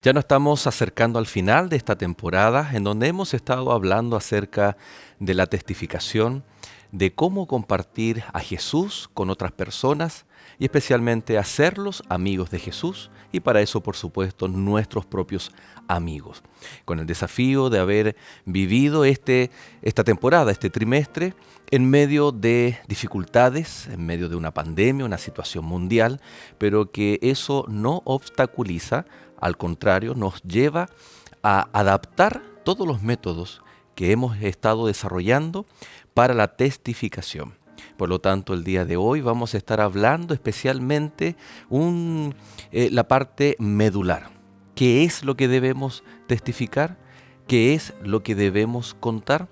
Ya nos estamos acercando al final de esta temporada en donde hemos estado hablando acerca de la testificación, de cómo compartir a Jesús con otras personas y especialmente hacerlos amigos de Jesús y para eso, por supuesto, nuestros propios amigos. Con el desafío de haber vivido esta temporada, este trimestre, en medio de dificultades, en medio de una pandemia, una situación mundial, pero que eso no obstaculiza, al contrario, nos lleva a adaptar todos los métodos que hemos estado desarrollando para la testificación. Por lo tanto, el día de hoy vamos a estar hablando especialmente la parte medular. ¿Qué es lo que debemos testificar? ¿Qué es lo que debemos contar?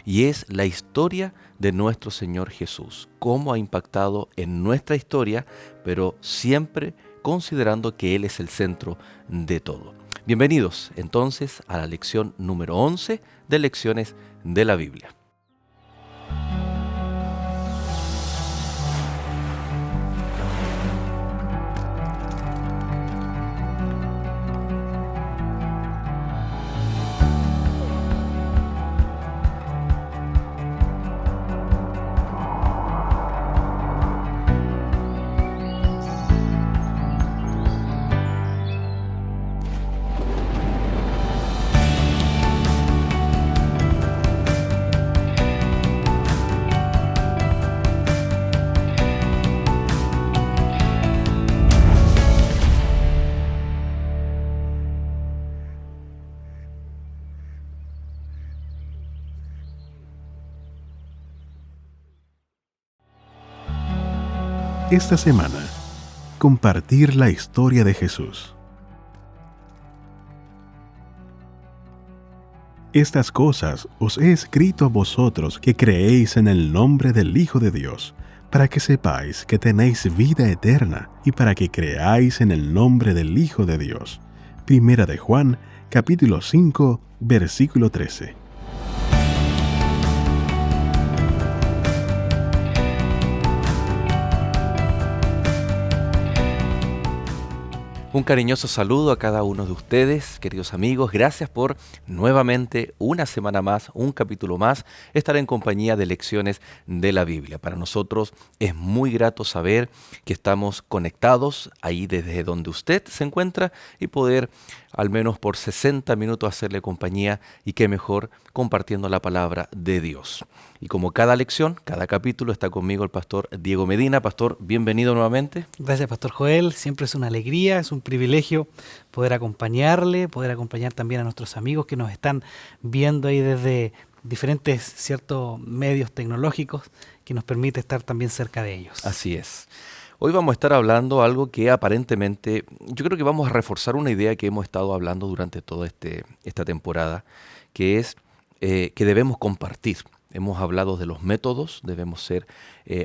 Y es la historia de nuestro Señor Jesús, cómo ha impactado en nuestra historia, pero siempre considerando que Él es el centro de todo. Bienvenidos entonces a la lección número 11 de Lecciones de la Biblia. Esta semana, compartir la historia de Jesús. Estas cosas os he escrito a vosotros que creéis en el nombre del Hijo de Dios, para que sepáis que tenéis vida eterna y para que creáis en el nombre del Hijo de Dios. Primera de Juan, capítulo 5, versículo 13. Un cariñoso saludo a cada uno de ustedes, queridos amigos. Gracias por nuevamente una semana más, un capítulo más, estar en compañía de Lecciones de la Biblia. Para nosotros es muy grato saber que estamos conectados ahí desde donde usted se encuentra y poder al menos por 60 minutos hacerle compañía y qué mejor compartiendo la palabra de Dios. Y como cada lección, cada capítulo está conmigo el pastor Diego Medina. Pastor, bienvenido nuevamente. Gracias, Pastor Joel. Siempre es una alegría, es un privilegio poder acompañarle, poder acompañar también a nuestros amigos que nos están viendo ahí desde diferentes ciertos medios tecnológicos que nos permite estar también cerca de ellos. Así es. Hoy vamos a estar hablando algo que aparentemente, yo creo que vamos a reforzar una idea que hemos estado hablando durante toda esta temporada, que es que debemos compartir. Hemos hablado de los métodos, debemos ser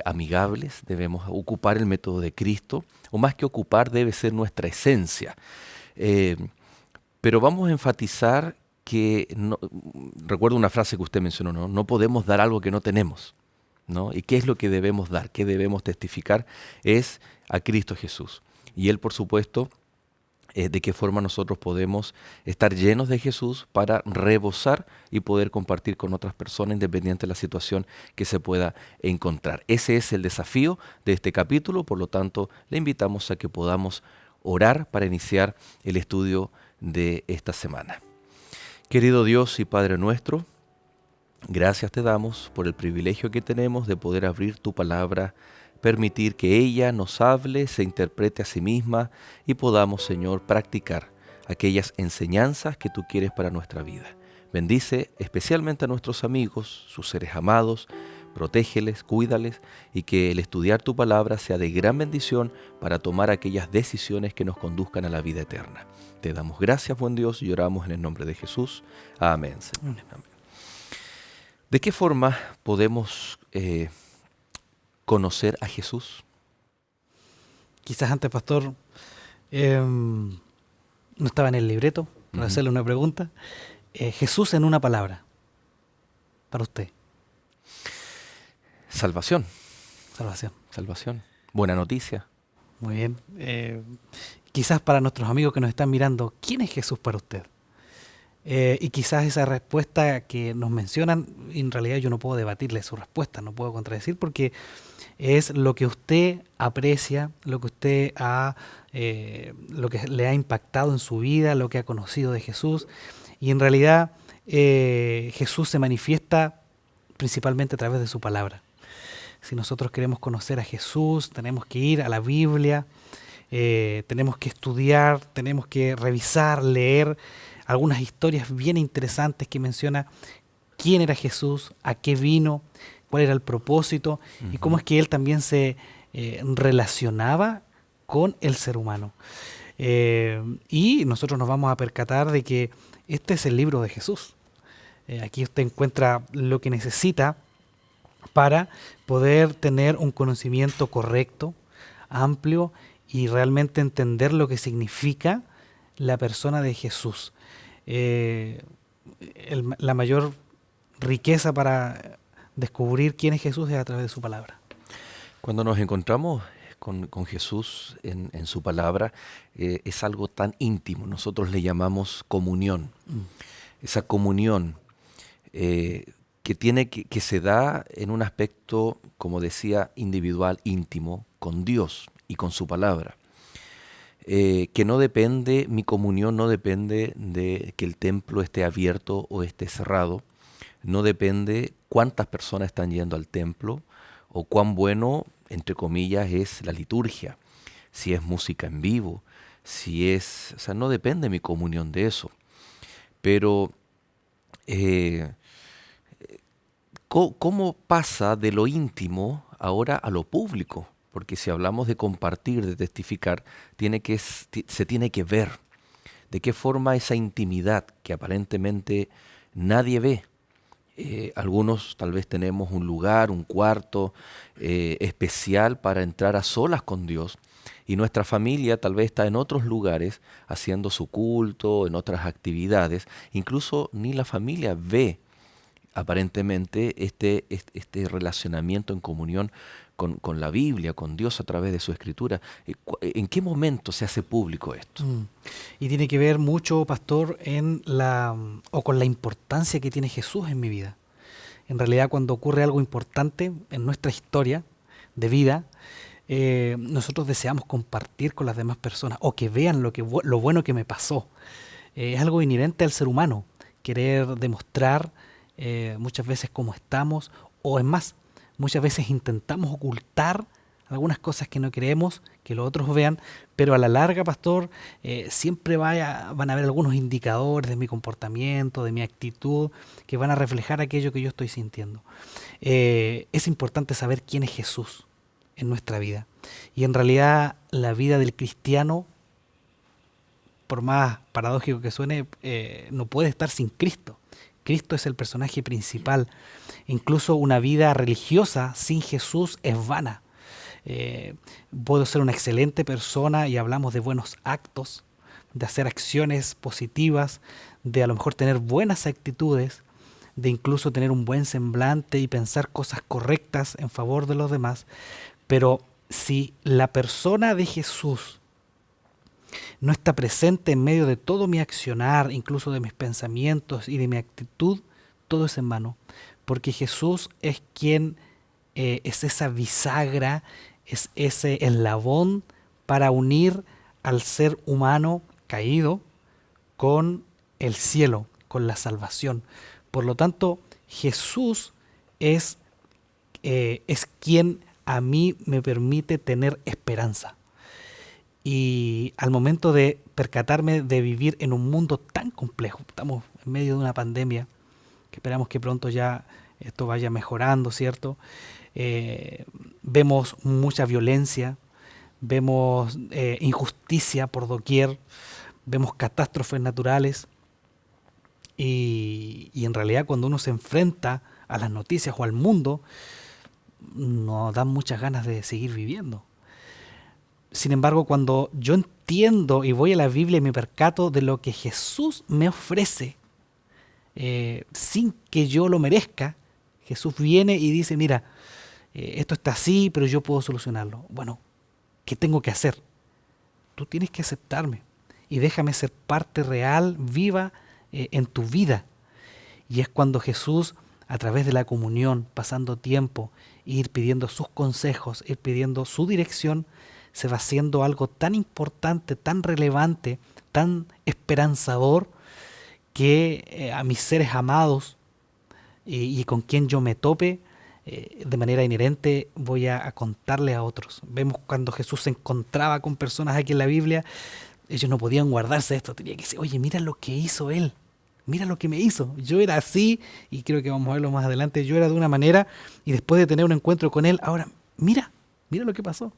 amigables, debemos ocupar el método de Cristo, o más que ocupar debe ser nuestra esencia. Eh, pero vamos a enfatizar que, recuerdo una frase que usted mencionó, ¿no? No podemos dar algo que no tenemos, ¿no? ¿Y qué es lo que debemos dar? ¿Qué debemos testificar? Es a Cristo Jesús. Y Él, por supuesto, de qué forma nosotros podemos estar llenos de Jesús para rebosar y poder compartir con otras personas independiente de la situación que se pueda encontrar. Ese es el desafío de este capítulo, por lo tanto, le invitamos a que podamos orar para iniciar el estudio de esta semana. Querido Dios y Padre nuestro, gracias te damos por el privilegio que tenemos de poder abrir tu palabra, permitir que ella nos hable, se interprete a sí misma y podamos, Señor, practicar aquellas enseñanzas que tú quieres para nuestra vida. Bendice especialmente a nuestros amigos, sus seres amados, protégeles, cuídales y que el estudiar tu palabra sea de gran bendición para tomar aquellas decisiones que nos conduzcan a la vida eterna. Te damos gracias, buen Dios, y oramos en el nombre de Jesús. Amén, Señor. Amén. ¿De qué forma podemos conocer a Jesús? Quizás antes, Pastor, no estaba en el libreto para hacerle una pregunta. Jesús en una palabra, para usted. Salvación. Salvación. Salvación. Buena noticia. Muy bien. quizás para nuestros amigos que nos están mirando, ¿quién es Jesús para usted? Y quizás esa respuesta que nos mencionan, en realidad yo no puedo debatirle su respuesta, no puedo contradecir porque es lo que usted aprecia, lo que usted lo que le ha impactado en su vida, lo que ha conocido de Jesús. Y en realidad Jesús se manifiesta principalmente a través de su palabra. Si nosotros queremos conocer a Jesús, tenemos que ir a la Biblia, tenemos que estudiar, tenemos que revisar, leer algunas historias bien interesantes que menciona quién era Jesús, a qué vino, cuál era el propósito y cómo es que él también se relacionaba con el ser humano. Y nosotros nos vamos a percatar de que este es el libro de Jesús. Aquí usted encuentra lo que necesita para poder tener un conocimiento correcto, amplio y realmente entender lo que significa la persona de Jesús. La mayor riqueza para descubrir quién es Jesús es a través de su palabra. Cuando nos encontramos con Jesús en su palabra, es algo tan íntimo. Nosotros le llamamos comunión. Esa comunión que se da en un aspecto, como decía, individual, íntimo, con Dios y con su palabra. Que no depende, mi comunión no depende de que el templo esté abierto o esté cerrado, no depende cuántas personas están yendo al templo o cuán bueno, entre comillas, es la liturgia, si es música en vivo, o sea, no depende mi comunión de eso. Pero, ¿cómo pasa de lo íntimo ahora a lo público? Porque si hablamos de compartir, de testificar, se tiene que ver de qué forma esa intimidad que aparentemente nadie ve. Algunos tal vez tenemos un lugar, un cuarto especial para entrar a solas con Dios y nuestra familia tal vez está en otros lugares haciendo su culto, en otras actividades. Incluso ni la familia ve aparentemente este relacionamiento en comunión con la Biblia, con Dios a través de su Escritura. ¿En qué momento se hace público esto? Y tiene que ver mucho, pastor, con la importancia que tiene Jesús en mi vida. En realidad, cuando ocurre algo importante en nuestra historia de vida, nosotros deseamos compartir con las demás personas o que vean lo bueno que me pasó. Es algo inherente al ser humano, querer demostrar muchas veces cómo estamos, o es más, muchas veces intentamos ocultar algunas cosas que no queremos que los otros vean, pero a la larga, pastor, siempre van a haber algunos indicadores de mi comportamiento, de mi actitud, que van a reflejar aquello que yo estoy sintiendo. Es importante saber quién es Jesús en nuestra vida. Y en realidad la vida del cristiano, por más paradójico que suene, no puede estar sin Cristo. Cristo es el personaje principal. Incluso una vida religiosa sin Jesús es vana. Puedo ser una excelente persona y hablamos de buenos actos, de hacer acciones positivas, de a lo mejor tener buenas actitudes, de incluso tener un buen semblante y pensar cosas correctas en favor de los demás. Pero si la persona de Jesús no está presente en medio de todo mi accionar, incluso de mis pensamientos y de mi actitud, todo es en vano. Porque Jesús es quien es esa bisagra, es ese eslabón para unir al ser humano caído con el cielo, con la salvación. Por lo tanto, Jesús es quien a mí me permite tener esperanza. Y al momento de percatarme de vivir en un mundo tan complejo, estamos en medio de una pandemia, que esperamos que pronto ya esto vaya mejorando, ¿cierto? Vemos mucha violencia, vemos injusticia por doquier, vemos catástrofes naturales y en realidad cuando uno se enfrenta a las noticias o al mundo, nos dan muchas ganas de seguir viviendo. Sin embargo, cuando yo entiendo y voy a la Biblia y me percato de lo que Jesús me ofrece, sin que yo lo merezca, Jesús viene y dice, mira, esto está así, pero yo puedo solucionarlo. Bueno, ¿qué tengo que hacer? tú tienes que aceptarme y déjame ser parte real, viva en tu vida. Y es cuando Jesús, a través de la comunión, pasando tiempo, ir pidiendo sus consejos, ir pidiendo su dirección, se va haciendo algo tan importante, tan relevante, tan esperanzador, que a mis seres amados y con quien yo me tope, de manera inherente voy a contarle a otros. Vemos cuando Jesús se encontraba con personas aquí en la Biblia, ellos no podían guardarse esto, tenía que decir, oye, mira lo que hizo él, mira lo que me hizo. Yo era así, y creo que vamos a verlo más adelante, yo era de una manera, y después de tener un encuentro con él, ahora, mira lo que pasó.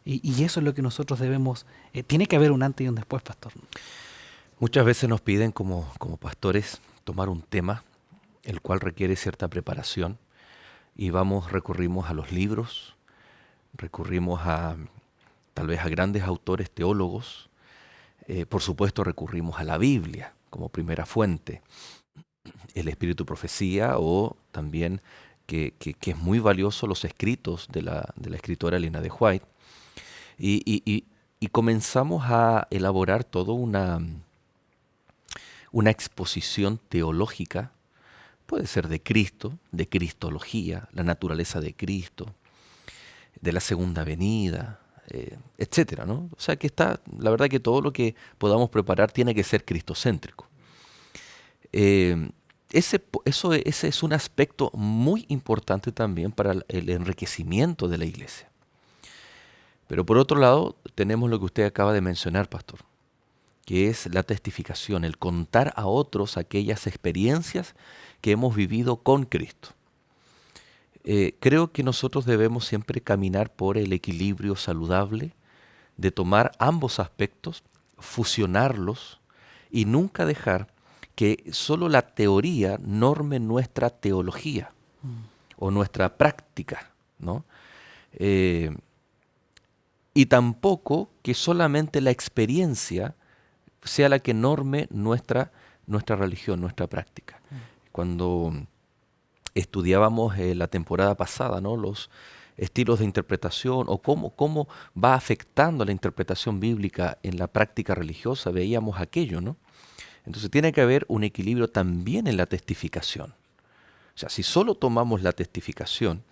Y eso es lo que nosotros debemos, tiene que haber un antes y un después, pastor. Muchas veces nos piden como pastores tomar un tema, el cual requiere cierta preparación, y recurrimos a los libros, recurrimos tal vez a grandes autores teólogos, por supuesto recurrimos a la Biblia como primera fuente, el Espíritu Profecía, o también que es muy valioso, los escritos de la escritora Elena de White, y comenzamos a elaborar toda una exposición teológica. Puede ser de Cristo, de cristología, la naturaleza de Cristo, de la segunda venida, etcétera, ¿no? O sea que la verdad que todo lo que podamos preparar tiene que ser cristocéntrico. Ese es un aspecto muy importante también para el enriquecimiento de la iglesia. Pero por otro lado, tenemos lo que usted acaba de mencionar, pastor, que es la testificación, el contar a otros aquellas experiencias que hemos vivido con Cristo. Creo que nosotros debemos siempre caminar por el equilibrio saludable de tomar ambos aspectos, fusionarlos y nunca dejar que solo la teoría norme nuestra teología o nuestra práctica, ¿no? Y tampoco que solamente la experiencia sea la que norme nuestra religión, nuestra práctica. Cuando estudiábamos la temporada pasada, ¿no?, los estilos de interpretación o cómo va afectando la interpretación bíblica en la práctica religiosa, veíamos aquello, ¿no? Entonces tiene que haber un equilibrio también en la testificación. O sea, si solo tomamos la testificación,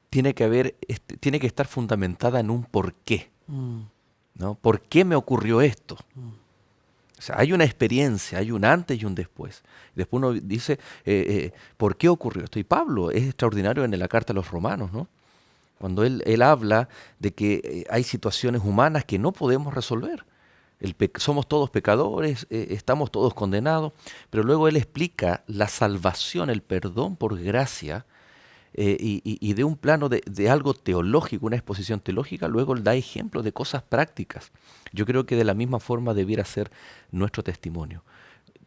tiene que estar fundamentada en un porqué, ¿no? ¿Por qué me ocurrió esto? O sea, hay una experiencia, hay un antes y un después. Después uno dice, ¿por qué ocurrió esto? Y Pablo es extraordinario en la carta a los Romanos, ¿no? Cuando él habla de que hay situaciones humanas que no podemos resolver. Somos todos pecadores, estamos todos condenados, pero luego él explica la salvación, el perdón por gracia, y de un plano de algo teológico, una exposición teológica, luego él da ejemplos de cosas prácticas. Yo creo que de la misma forma debiera ser nuestro testimonio,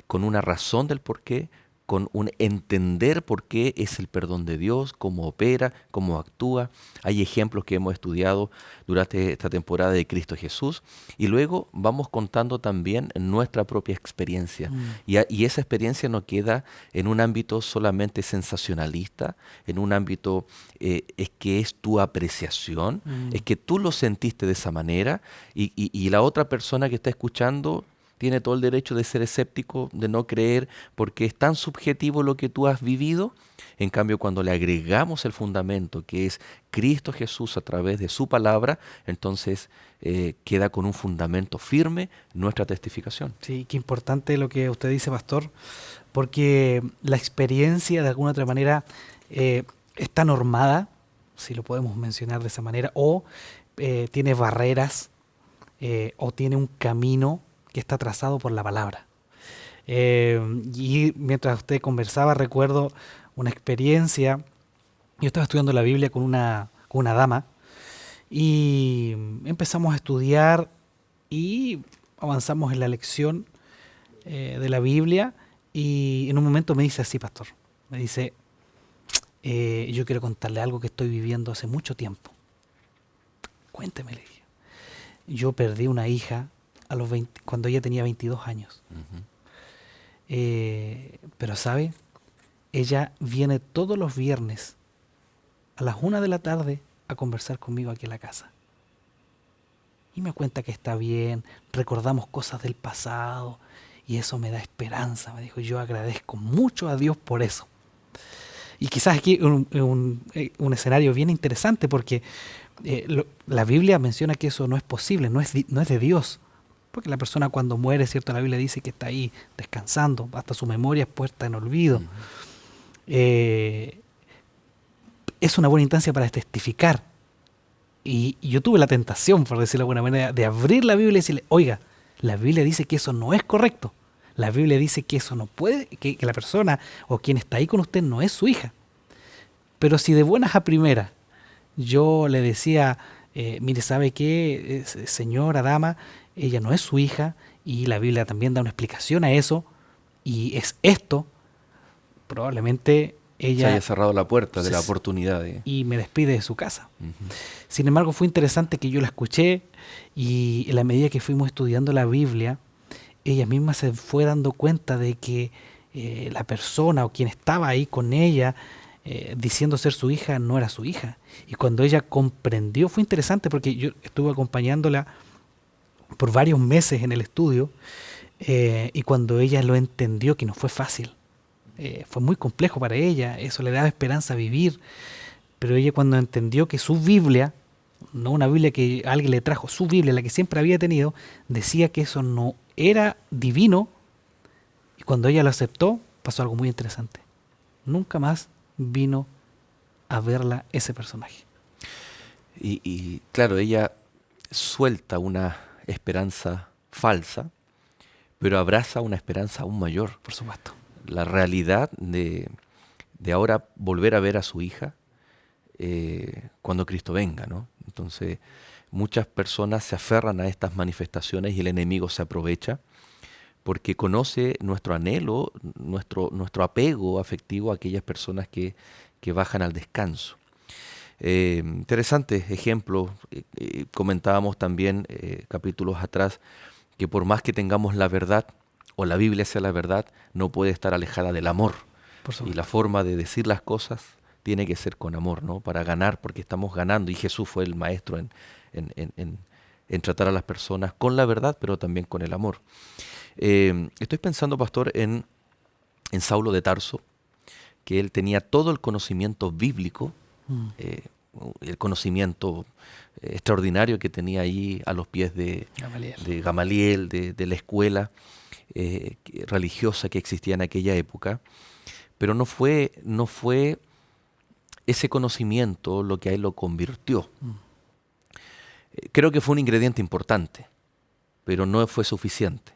con una razón del porqué, con un entender por qué es el perdón de Dios, cómo opera, cómo actúa. Hay ejemplos que hemos estudiado durante esta temporada de Cristo Jesús, y luego vamos contando también nuestra propia experiencia. Y esa experiencia no queda en un ámbito solamente sensacionalista, en un ámbito es que es tu apreciación, es que tú lo sentiste de esa manera, y la otra persona que está escuchando tiene todo el derecho de ser escéptico, de no creer, porque es tan subjetivo lo que tú has vivido. En cambio, cuando le agregamos el fundamento, que es Cristo Jesús a través de su palabra, entonces queda con un fundamento firme nuestra testificación. Sí, qué importante lo que usted dice, pastor, porque la experiencia de alguna otra manera está normada, si lo podemos mencionar de esa manera, o tiene barreras, o tiene un camino que está trazado por la palabra. Y mientras usted conversaba, recuerdo una experiencia. Yo estaba estudiando la Biblia con una dama, y empezamos a estudiar y avanzamos en la lección de la Biblia, y en un momento me dice así, pastor, me dice, yo quiero contarle algo que estoy viviendo hace mucho tiempo. Cuénteme, le dije. Yo perdí una hija cuando ella tenía 22 años. Pero ¿sabe? Ella viene todos los viernes a las 1 de la tarde a conversar conmigo aquí en la casa. Y me cuenta que está bien, recordamos cosas del pasado y eso me da esperanza. Me dijo, yo agradezco mucho a Dios por eso. Y quizás aquí un escenario bien interesante porque la Biblia menciona que eso no es posible, no es de Dios. Porque la persona cuando muere, ¿cierto? La Biblia dice que está ahí descansando, hasta su memoria es puesta en olvido. Es una buena instancia para testificar. Y yo tuve la tentación, por decirlo de alguna manera, de abrir la Biblia y decirle, oiga, la Biblia dice que eso no es correcto. La Biblia dice que eso no puede, que la persona o quien está ahí con usted no es su hija. Pero si de buenas a primeras yo le decía, mire, ¿sabe qué, señora, dama? Ella no es su hija y la Biblia también da una explicación a eso y es esto, probablemente ella... Se haya cerrado la puerta de la oportunidad. Y me despide de su casa. Uh-huh. Sin embargo, fue interesante que yo la escuché y en la medida que fuimos estudiando la Biblia, ella misma se fue dando cuenta de que la persona o quien estaba ahí con ella diciendo ser su hija no era su hija. Y cuando ella comprendió, fue interesante porque yo estuve acompañándola por varios meses en el estudio y cuando ella lo entendió, que no fue fácil, fue muy complejo para ella, eso le daba esperanza a vivir, pero ella cuando entendió que su Biblia, no una Biblia que alguien le trajo, su Biblia, la que siempre había tenido, decía que eso no era divino, y cuando ella lo aceptó, pasó algo muy interesante. Nunca más vino a verla ese personaje. Y claro, ella suelta una esperanza falsa, pero abraza una esperanza aún mayor. Por supuesto. La realidad de ahora volver a ver a su hija cuando Cristo venga, ¿no? Entonces, muchas personas se aferran a estas manifestaciones y el enemigo se aprovecha porque conoce nuestro anhelo, nuestro apego afectivo a aquellas personas que bajan al descanso. Interesante ejemplo, comentábamos también capítulos atrás que por más que tengamos la verdad o la Biblia sea la verdad, no puede estar alejada del amor. Y la forma de decir las cosas tiene que ser con amor, ¿no? Para ganar, porque estamos ganando y Jesús fue el maestro en tratar a las personas con la verdad, pero también con el amor. Estoy pensando, pastor, en Saulo de Tarso, que él tenía todo el conocimiento bíblico, el conocimiento extraordinario que tenía ahí a los pies de Gamaliel, de la escuela religiosa que existía en aquella época, pero no fue ese conocimiento lo que a él lo convirtió. Creo que fue un ingrediente importante, pero no fue suficiente,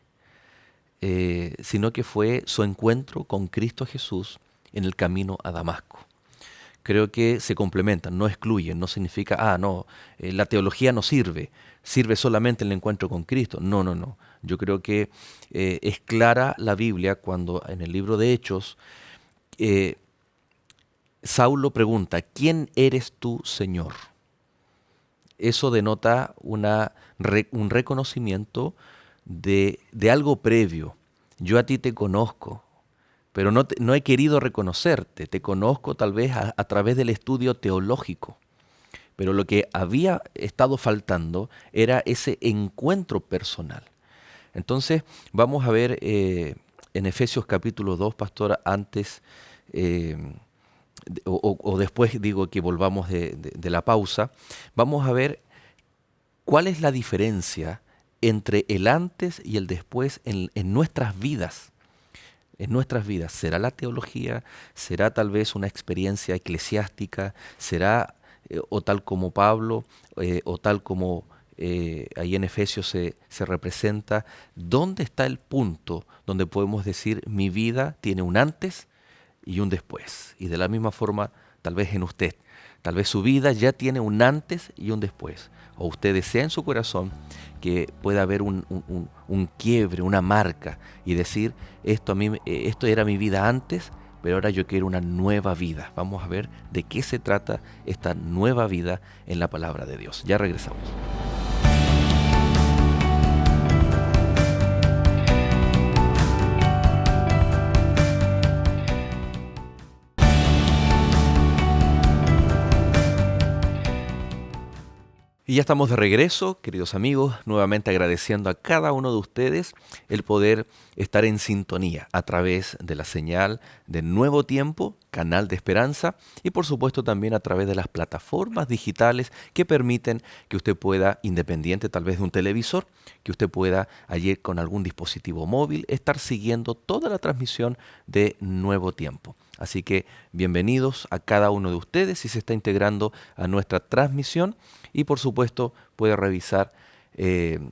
sino que fue su encuentro con Cristo Jesús en el camino a Damasco. Creo que se complementan, no excluyen, no significa, la teología no sirve solamente el encuentro con Cristo. No. Yo creo que es clara la Biblia cuando en el libro de Hechos Saulo pregunta, ¿quién eres tú, Señor? Eso denota un reconocimiento de algo previo. Yo a ti te conozco, pero no he querido reconocerte. Te conozco tal vez a través del estudio teológico. Pero lo que había estado faltando era ese encuentro personal. Entonces, vamos a ver en Efesios capítulo 2, pastor, antes o después, digo, que volvamos de la pausa, vamos a ver cuál es la diferencia entre el antes y el después en nuestras vidas. En nuestras vidas, ¿será la teología? ¿Será tal vez una experiencia eclesiástica? ¿Será o tal como Pablo o tal como ahí en Efesios se representa? ¿Dónde está el punto donde podemos decir mi vida tiene un antes y un después? Y de la misma forma, tal vez en usted, tal vez su vida ya tiene un antes y un después. O usted desea en su corazón que pueda haber un quiebre, una marca y decir, esto era mi vida antes, pero ahora yo quiero una nueva vida. Vamos a ver de qué se trata esta nueva vida en la palabra de Dios. Ya regresamos. Y ya estamos de regreso, queridos amigos, nuevamente agradeciendo a cada uno de ustedes el poder estar en sintonía a través de la señal de Nuevo Tiempo, Canal de Esperanza, y por supuesto también a través de las plataformas digitales que permiten que usted pueda, independiente tal vez de un televisor, que usted pueda allí con algún dispositivo móvil estar siguiendo toda la transmisión de Nuevo Tiempo. Así que bienvenidos a cada uno de ustedes si se está integrando a nuestra transmisión, y por supuesto puede revisar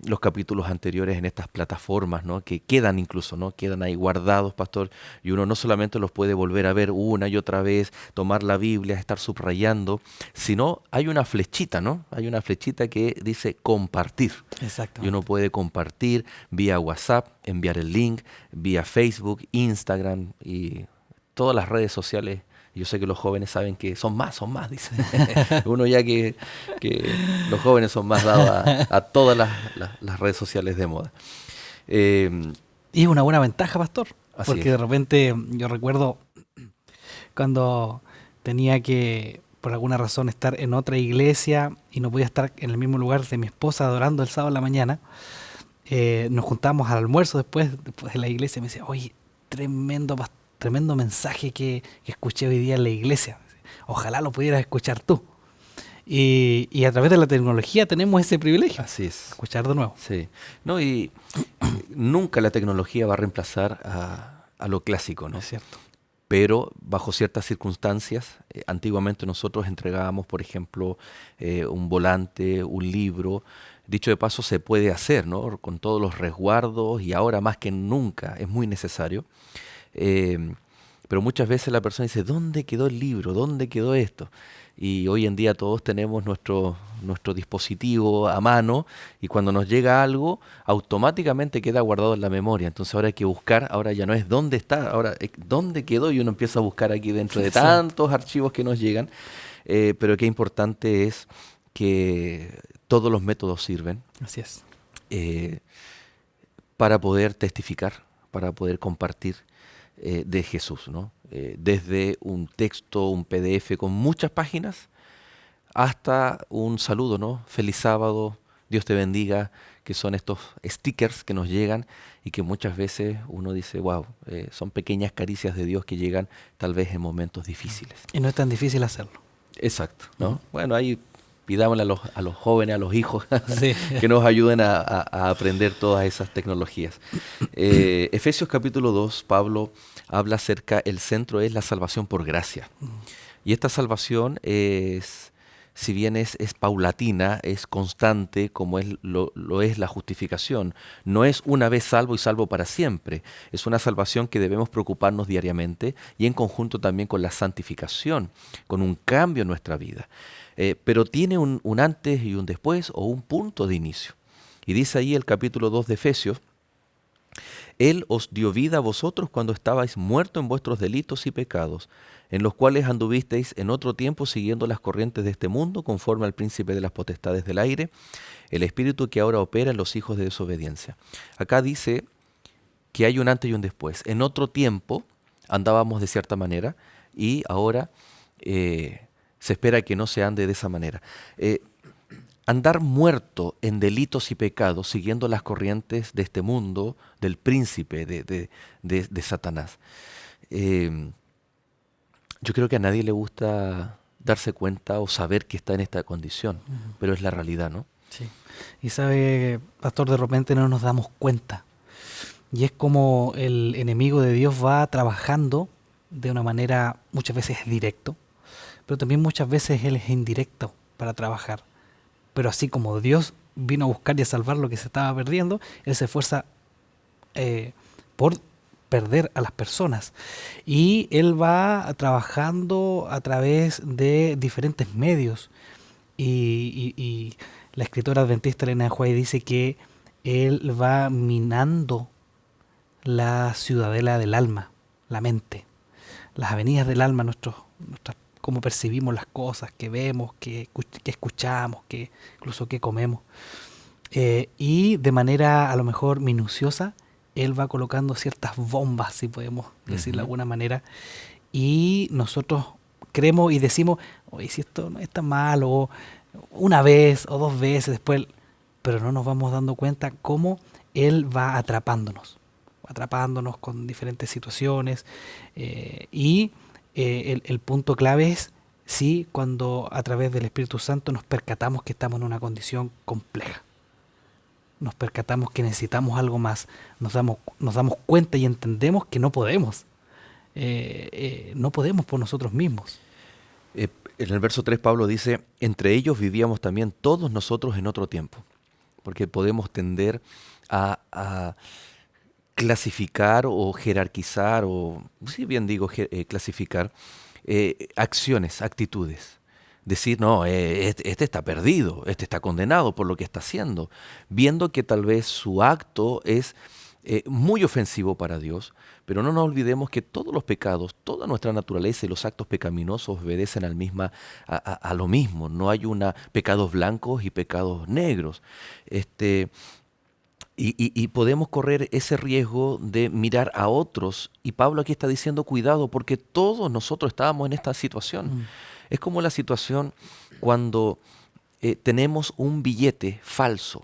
los capítulos anteriores en estas plataformas, ¿no? Que quedan incluso, ¿no? Quedan ahí guardados, pastor, y uno no solamente los puede volver a ver una y otra vez, tomar la Biblia, estar subrayando, sino hay una flechita, ¿no? Hay una flechita que dice compartir. Exactamente. Y uno puede compartir vía WhatsApp, enviar el link, vía Facebook, Instagram y todas las redes sociales. Yo sé que los jóvenes saben que son más, dice. Uno ya que los jóvenes son más dados a todas las redes sociales de moda. Y es una buena ventaja, pastor, Así porque es. de repente yo recuerdo cuando tenía que, por alguna razón, estar en otra iglesia y no podía estar en el mismo lugar de mi esposa adorando el sábado en la mañana, nos juntábamos al almuerzo después de la iglesia y me decía, oye, tremendo mensaje que escuché hoy día en la iglesia. Ojalá lo pudieras escuchar tú. Y a través de la tecnología tenemos ese privilegio, Así es. escuchar de nuevo. Sí. No, y nunca la tecnología va a reemplazar a lo clásico, ¿no? Es cierto. Pero bajo ciertas circunstancias, antiguamente nosotros entregábamos, por ejemplo, un volante, un libro. Dicho de paso, se puede hacer, ¿no? Con todos los resguardos, y ahora más que nunca es muy necesario. Pero muchas veces la persona dice, ¿dónde quedó el libro? ¿Dónde quedó esto? Y hoy en día todos tenemos nuestro dispositivo a mano, y cuando nos llega algo, automáticamente queda guardado en la memoria. Entonces ahora hay que buscar, ahora ya no es dónde está, ahora es dónde quedó, y uno empieza a buscar aquí dentro de tantos archivos que nos llegan. Pero qué importante es que todos los métodos sirven Así es. para poder testificar, para poder compartir de Jesús, ¿no? Desde un texto, un PDF con muchas páginas, hasta un saludo, ¿no? Feliz sábado, Dios te bendiga, que son estos stickers que nos llegan y que muchas veces uno dice, wow, son pequeñas caricias de Dios que llegan tal vez en momentos difíciles. Y no es tan difícil hacerlo. Exacto, ¿no? Bueno, ahí pidámosle a los jóvenes, a los hijos, Sí. que nos ayuden a aprender todas esas tecnologías. Efesios capítulo 2, Pablo habla acerca, el centro es la salvación por gracia. Y esta salvación es, si bien es paulatina, es constante, como lo es la justificación. No es una vez salvo y salvo para siempre. Es una salvación que debemos preocuparnos diariamente, y en conjunto también con la santificación, con un cambio en nuestra vida. Pero tiene un antes y un después, o un punto de inicio. Y dice ahí el capítulo 2 de Efesios, Él os dio vida a vosotros cuando estabais muertos en vuestros delitos y pecados, en los cuales anduvisteis en otro tiempo siguiendo las corrientes de este mundo, conforme al príncipe de las potestades del aire, el espíritu que ahora opera en los hijos de desobediencia. Acá dice que hay un antes y un después. En otro tiempo andábamos de cierta manera, y ahora se espera que no se ande de esa manera. Andar muerto en delitos y pecados, siguiendo las corrientes de este mundo, del príncipe de Satanás. Yo creo que a nadie le gusta darse cuenta o saber que está en esta condición, pero es la realidad, ¿no? Sí. Y sabe, pastor, de repente no nos damos cuenta. Y es como el enemigo de Dios va trabajando de una manera muchas veces directo, pero también muchas veces él es indirecto para trabajar. Pero así como Dios vino a buscar y a salvar lo que se estaba perdiendo, él se esfuerza por perder a las personas. Y él va trabajando a través de diferentes medios. Y la escritora adventista Elena de White dice que él va minando la ciudadela del alma, la mente, las avenidas del alma, cómo percibimos las cosas, que vemos, que escuchamos, que incluso que comemos. Y de manera a lo mejor minuciosa, él va colocando ciertas bombas, si podemos decirlo de alguna manera, y nosotros creemos y decimos, oye, si esto no es tan malo, una vez o dos veces después, pero no nos vamos dando cuenta cómo Él va atrapándonos con diferentes situaciones el punto clave es sí cuando a través del Espíritu Santo nos percatamos que estamos en una condición compleja, nos percatamos que necesitamos algo más, nos damos cuenta y entendemos que no podemos por nosotros mismos. En el verso 3 Pablo dice, entre ellos vivíamos también todos nosotros en otro tiempo, porque podemos tender a clasificar o jerarquizar, o si bien digo clasificar, acciones, actitudes. Decir, no, este está perdido, este está condenado por lo que está haciendo, viendo que tal vez su acto es muy ofensivo para Dios, pero no nos olvidemos que todos los pecados, toda nuestra naturaleza y los actos pecaminosos obedecen a lo mismo. No hay pecados blancos y pecados negros. Y podemos correr ese riesgo de mirar a otros. Y Pablo aquí está diciendo, cuidado, porque todos nosotros estábamos en esta situación. Es como la situación cuando tenemos un billete falso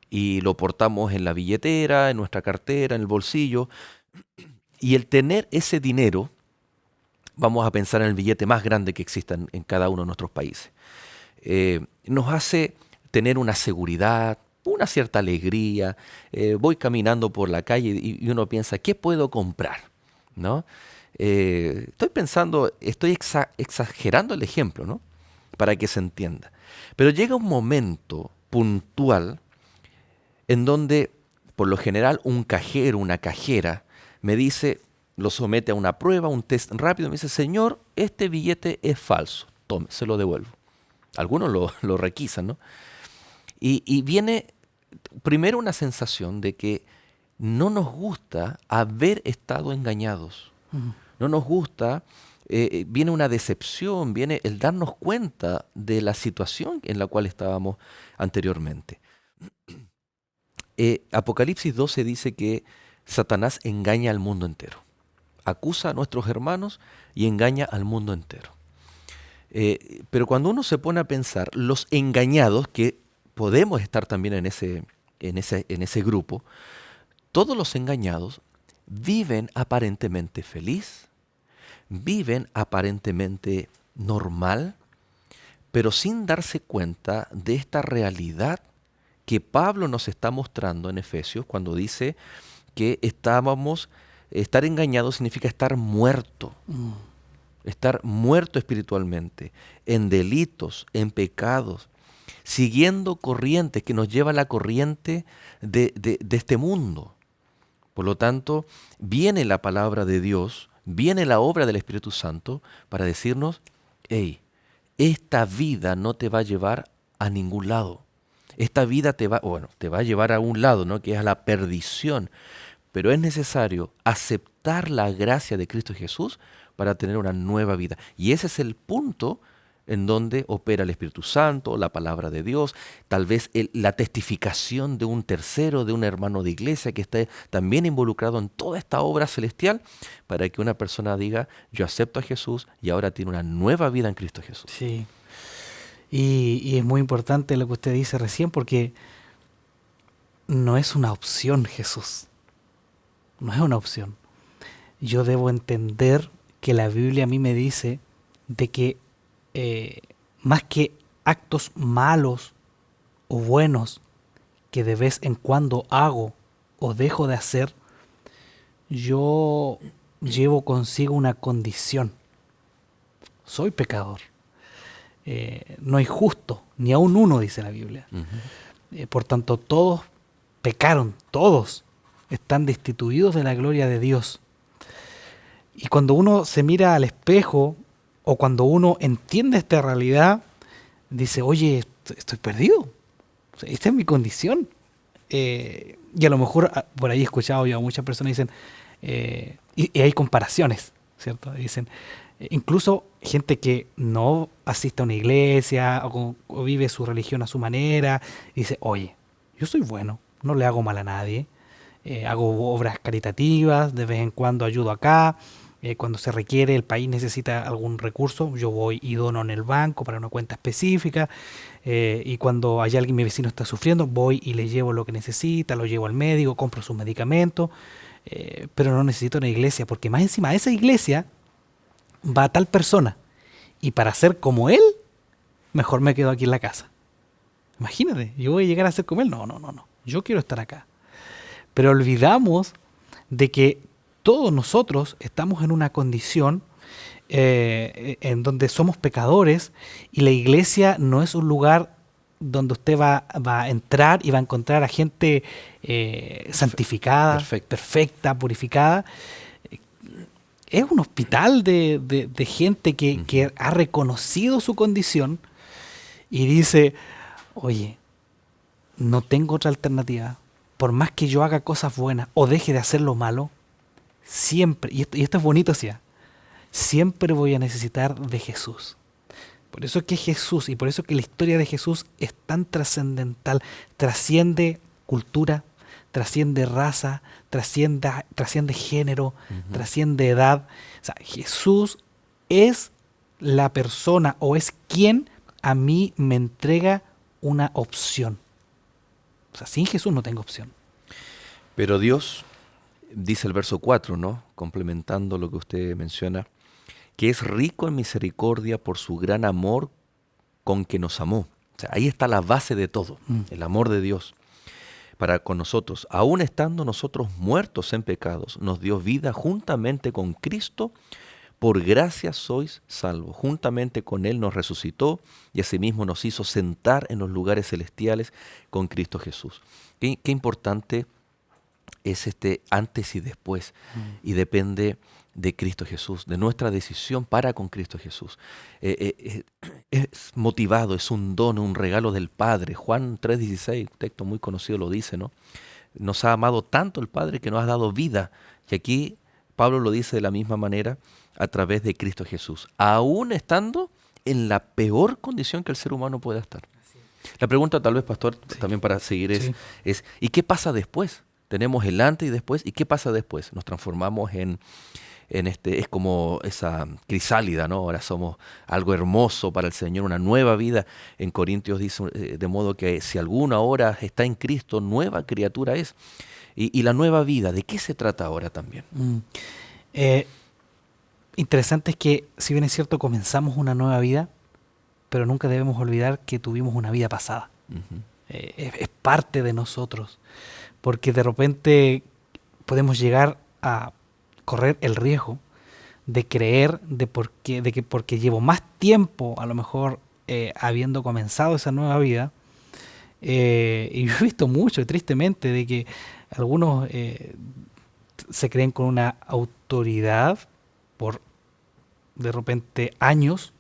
y lo portamos en la billetera, en nuestra cartera, en el bolsillo. Y el tener ese dinero, vamos a pensar en el billete más grande que exista en cada uno de nuestros países, nos hace tener una seguridad, una cierta alegría. Voy caminando por la calle y uno piensa, ¿qué puedo comprar? ¿No? Estoy exagerando el ejemplo, ¿no? Para que se entienda. Pero llega un momento puntual en donde, por lo general, un cajero, una cajera, me dice, lo somete a una prueba, un test rápido, me dice, señor, este billete es falso, tome, se lo devuelvo. Algunos lo requisan, ¿no? Y viene primero una sensación de que no nos gusta haber estado engañados. No nos gusta, viene una decepción, viene el darnos cuenta de la situación en la cual estábamos anteriormente. Apocalipsis 12 dice que Satanás engaña al mundo entero. Acusa a nuestros hermanos y engaña al mundo entero. Pero cuando uno se pone a pensar, los engañados, que podemos estar también en ese grupo, todos los engañados viven aparentemente feliz, viven aparentemente normal, pero sin darse cuenta de esta realidad que Pablo nos está mostrando en Efesios cuando dice que estar engañados significa estar muerto. Estar muerto espiritualmente, en delitos, en pecados, siguiendo corrientes que nos lleva la corriente de este mundo. Por lo tanto, viene la palabra de Dios, viene la obra del Espíritu Santo para decirnos, hey, esta vida no te va a llevar a ningún lado. Esta vida te va a llevar a un lado, ¿no? Que es a la perdición. Pero es necesario aceptar la gracia de Cristo Jesús para tener una nueva vida. Y ese es el punto en donde opera el Espíritu Santo, la palabra de Dios, tal vez la testificación de un tercero, de un hermano de iglesia que esté también involucrado en toda esta obra celestial, para que una persona diga, yo acepto a Jesús y ahora tiene una nueva vida en Cristo Jesús. Sí. Y es muy importante lo que usted dice recién, porque no es una opción Jesús. No es una opción. Yo debo entender que la Biblia a mí me dice de que más que actos malos o buenos que de vez en cuando hago o dejo de hacer, yo llevo consigo una condición. Soy pecador. No hay justo, ni aun uno, dice la Biblia. Por tanto, todos pecaron, todos están destituidos de la gloria de Dios. Y cuando uno se mira al espejo, o cuando uno entiende esta realidad, dice, oye, estoy perdido. O sea, esta es mi condición. Y a lo mejor por ahí he escuchado yo a muchas personas dicen, y hay comparaciones, ¿cierto? Dicen, incluso gente que no asiste a una iglesia o vive su religión a su manera, dice, oye, yo soy bueno, no le hago mal a nadie, hago obras caritativas, de vez en cuando ayudo acá, Cuando se requiere, el país necesita algún recurso, yo voy y dono en el banco para una cuenta específica. Y cuando hay alguien, mi vecino está sufriendo, voy y le llevo lo que necesita, lo llevo al médico, compro sus medicamentos. Pero no necesito una iglesia, porque más encima a esa iglesia va tal persona. Y para ser como él, mejor me quedo aquí en la casa. Imagínate, yo voy a llegar a ser como él. No. Yo quiero estar acá. Pero olvidamos de que todos nosotros estamos en una condición en donde somos pecadores, y la iglesia no es un lugar donde usted va a entrar y va a encontrar a gente santificada, perfecta, purificada. Es un hospital de gente que ha reconocido su condición y dice, oye, no tengo otra alternativa. Por más que yo haga cosas buenas o deje de hacer lo malo, siempre, y esto es bonito, ¿sí? Siempre voy a necesitar de Jesús. Por eso es que Jesús, y por eso es que la historia de Jesús es tan trascendental, trasciende cultura, trasciende raza, trasciende género, trasciende edad. O sea, Jesús es la persona, o es quien a mí me entrega una opción. O sea, sin Jesús no tengo opción. Pero Dios, dice el verso 4, ¿no? Complementando lo que usted menciona, que es rico en misericordia por su gran amor con que nos amó. O sea, ahí está la base de todo, el amor de Dios para con nosotros. Aún estando nosotros muertos en pecados, nos dio vida juntamente con Cristo. Por gracia sois salvos. Juntamente con Él nos resucitó y asimismo nos hizo sentar en los lugares celestiales con Cristo Jesús. Qué importante es este antes y después. Y depende de Cristo Jesús, de nuestra decisión para con Cristo Jesús. Es motivado, es un don, un regalo del Padre. Juan 3:16, un texto muy conocido lo dice, ¿no? Nos ha amado tanto el Padre que nos ha dado vida. Y aquí Pablo lo dice de la misma manera, a través de Cristo Jesús, aún estando en la peor condición que el ser humano pueda estar. La pregunta tal vez, pastor, también para seguir es ¿y qué pasa después? Tenemos el antes y después, ¿y qué pasa después? Nos transformamos en es como esa crisálida, ¿no? Ahora somos algo hermoso para el Señor, una nueva vida. En Corintios dice, de modo que si alguno ahora está en Cristo, nueva criatura es. Y la nueva vida, ¿de qué se trata ahora también? Interesante es que, si bien es cierto, comenzamos una nueva vida, pero nunca debemos olvidar que tuvimos una vida pasada. Es parte de nosotros, porque de repente podemos llegar a correr el riesgo de creer de que porque llevo más tiempo, a lo mejor, habiendo comenzado esa nueva vida, y yo he visto mucho, tristemente, de que algunos se creen con una autoridad por de repente años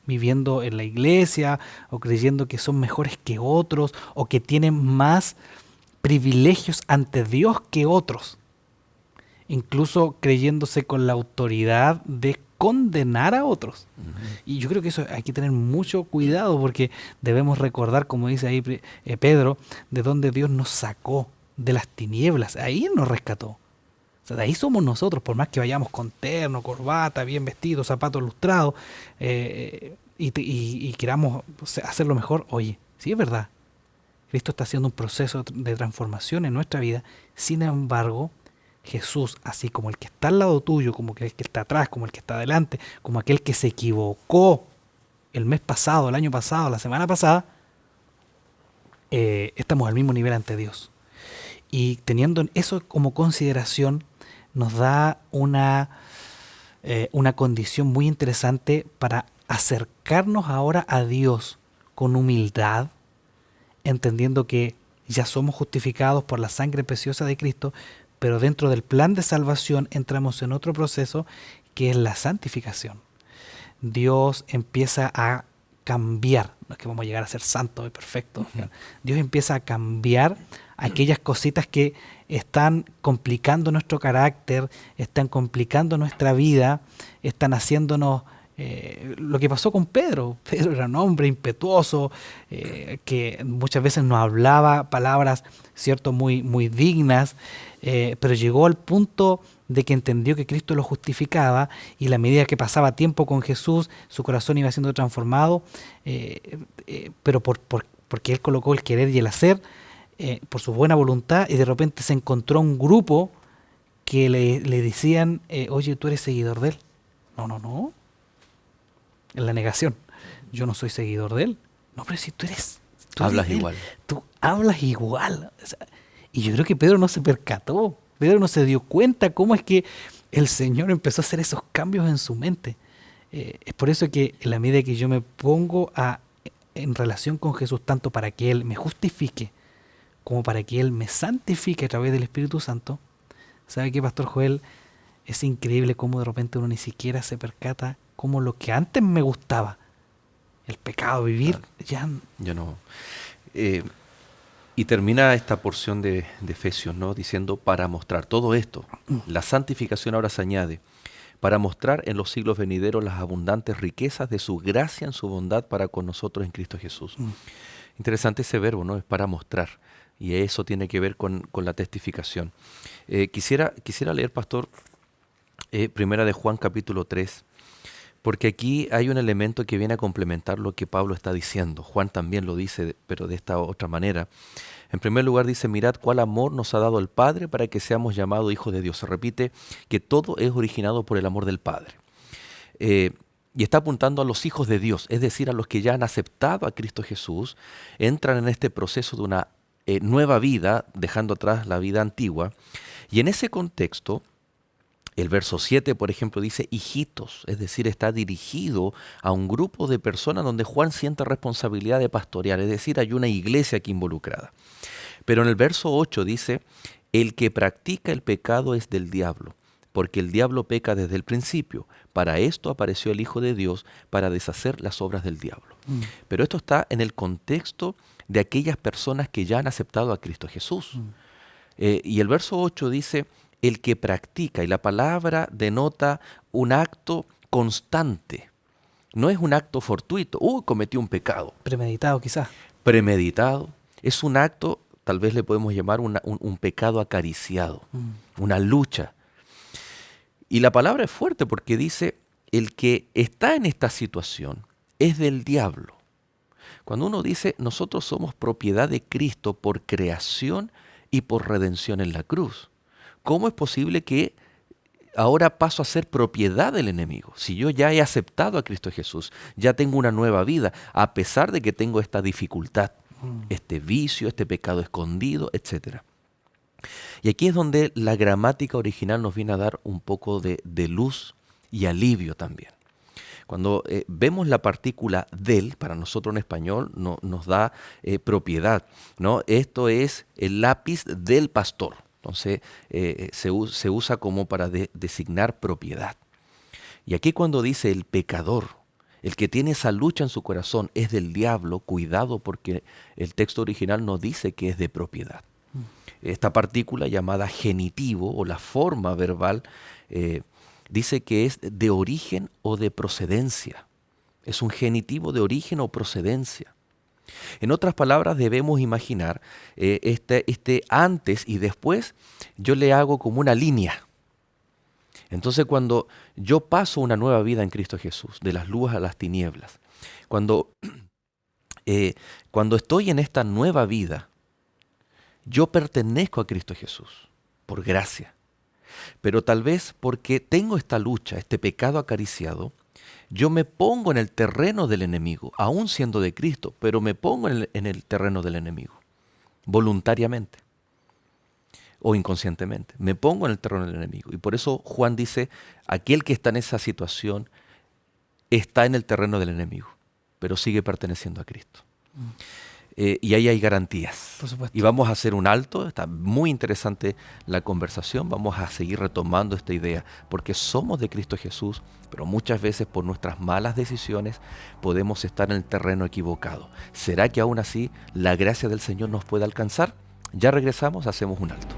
viviendo en la iglesia, o creyendo que son mejores que otros, o que tienen más privilegios ante Dios que otros, incluso creyéndose con la autoridad de condenar a otros. Y yo creo que eso hay que tener mucho cuidado, porque debemos recordar, como dice ahí Pedro, de donde Dios nos sacó, de las tinieblas. Ahí Él nos rescató. O sea, de ahí somos nosotros, por más que vayamos con terno, corbata, bien vestidos, zapatos lustrados, y queramos hacerlo mejor. Oye, sí es verdad, Cristo está haciendo un proceso de transformación en nuestra vida. Sin embargo, Jesús, así como el que está al lado tuyo, como el que está atrás, como el que está adelante, como aquel que se equivocó el mes pasado, el año pasado, la semana pasada, estamos al mismo nivel ante Dios. Y teniendo eso como consideración, nos da una condición muy interesante para acercarnos ahora a Dios con humildad, entendiendo que ya somos justificados por la sangre preciosa de Cristo, pero dentro del plan de salvación entramos en otro proceso que es la santificación. Dios empieza a cambiar, no es que vamos a llegar a ser santos y perfectos, Dios empieza a cambiar aquellas cositas que están complicando nuestro carácter, están complicando nuestra vida, están haciéndonos lo que pasó con Pedro. Pedro era un hombre impetuoso, que muchas veces no hablaba palabras, cierto, muy, muy dignas, pero llegó al punto de que entendió que Cristo lo justificaba, y la medida que pasaba tiempo con Jesús, su corazón iba siendo transformado, pero porque él colocó el querer y el hacer, por su buena voluntad, y de repente se encontró un grupo que le decían, oye, tú eres seguidor de él. No, no, no. En la negación. Yo no soy seguidor de él. No, pero si tú eres Hablas de él, igual. tú hablas igual. O sea, y yo creo que Pedro no se percató. Pedro no se dio cuenta cómo es que el Señor empezó a hacer esos cambios en su mente. Es por eso que en la medida que yo me pongo en relación con Jesús, tanto para que Él me justifique, como para que Él me santifique a través del Espíritu Santo, ¿sabe qué, Pastor Joel? Es increíble cómo de repente uno ni siquiera se percata cómo lo que antes me gustaba, el pecado, vivir, Claro. ya... Yo no. Y termina esta porción de Efesios, ¿no? Diciendo, para mostrar todo esto, la santificación ahora se añade, para mostrar en los siglos venideros las abundantes riquezas de su gracia en su bondad para con nosotros en Cristo Jesús. Interesante ese verbo, ¿no? Es para mostrar. Y eso tiene que ver con la testificación. Quisiera leer, pastor, primera de Juan capítulo 3, porque aquí hay un elemento que viene a complementar lo que Pablo está diciendo. Juan también lo dice, pero de esta otra manera. En primer lugar dice, mirad cuál amor nos ha dado el Padre para que seamos llamados hijos de Dios. Se repite que todo es originado por el amor del Padre. Y está apuntando a los hijos de Dios, es decir, a los que ya han aceptado a Cristo Jesús, entran en este proceso de una nueva vida, dejando atrás la vida antigua. Y en ese contexto, el verso 7, por ejemplo, dice hijitos, es decir, está dirigido a un grupo de personas donde Juan siente responsabilidad de pastorear, es decir, hay una iglesia aquí involucrada. Pero en el verso 8 dice, el que practica el pecado es del diablo, porque el diablo peca desde el principio. Para esto apareció el Hijo de Dios, para deshacer las obras del diablo. Pero esto está en el contexto de aquellas personas que ya han aceptado a Cristo Jesús. Y el verso 8 dice, el que practica, y la palabra denota un acto constante. No es un acto fortuito, cometí un pecado. Premeditado quizás. Premeditado. Es un acto, tal vez le podemos llamar un pecado acariciado, una lucha. Y la palabra es fuerte porque dice, el que está en esta situación es del diablo. Cuando uno dice, nosotros somos propiedad de Cristo por creación y por redención en la cruz, ¿cómo es posible que ahora paso a ser propiedad del enemigo? Si yo ya he aceptado a Cristo Jesús, ya tengo una nueva vida, a pesar de que tengo esta dificultad, este vicio, este pecado escondido, etc. Y aquí es donde la gramática original nos viene a dar un poco de luz y alivio también. Cuando vemos la partícula del, para nosotros en español nos da propiedad, ¿no? Esto es el lápiz del pastor. Entonces se usa como para designar propiedad. Y aquí cuando dice el pecador, el que tiene esa lucha en su corazón es del diablo, cuidado porque el texto original no dice que es de propiedad. Esta partícula llamada genitivo o la forma verbal dice que es de origen o de procedencia. Es un genitivo de origen o procedencia. En otras palabras, debemos imaginar este antes y después, yo le hago como una línea. Entonces, cuando yo paso una nueva vida en Cristo Jesús, de las luces a las tinieblas, cuando estoy en esta nueva vida, yo pertenezco a Cristo Jesús, por gracia. Pero tal vez porque tengo esta lucha, este pecado acariciado, yo me pongo en el terreno del enemigo, aún siendo de Cristo, pero me pongo en el terreno del enemigo, voluntariamente o inconscientemente. Me pongo en el terreno del enemigo. Y por eso Juan dice, aquel que está en esa situación está en el terreno del enemigo, pero sigue perteneciendo a Cristo. Y ahí hay garantías. Por supuesto. Y vamos a hacer un alto, está muy interesante la conversación, vamos a seguir retomando esta idea, porque somos de Cristo Jesús, pero muchas veces por nuestras malas decisiones podemos estar en el terreno equivocado. ¿Será que aún así la gracia del Señor nos puede alcanzar? Ya regresamos, hacemos un alto.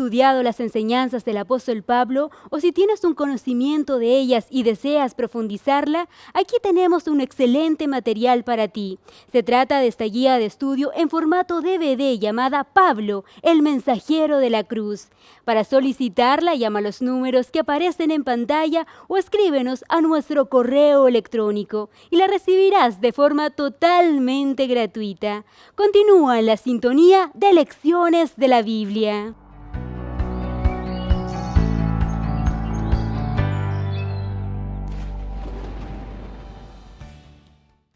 estudiado las enseñanzas del apóstol Pablo o si tienes un conocimiento de ellas y deseas profundizarla, aquí tenemos un excelente material para ti. Se trata de esta guía de estudio en formato DVD llamada Pablo, el mensajero de la cruz. Para solicitarla, llama a los números que aparecen en pantalla o escríbenos a nuestro correo electrónico y la recibirás de forma totalmente gratuita. Continúa en la sintonía de Lecciones de la Biblia.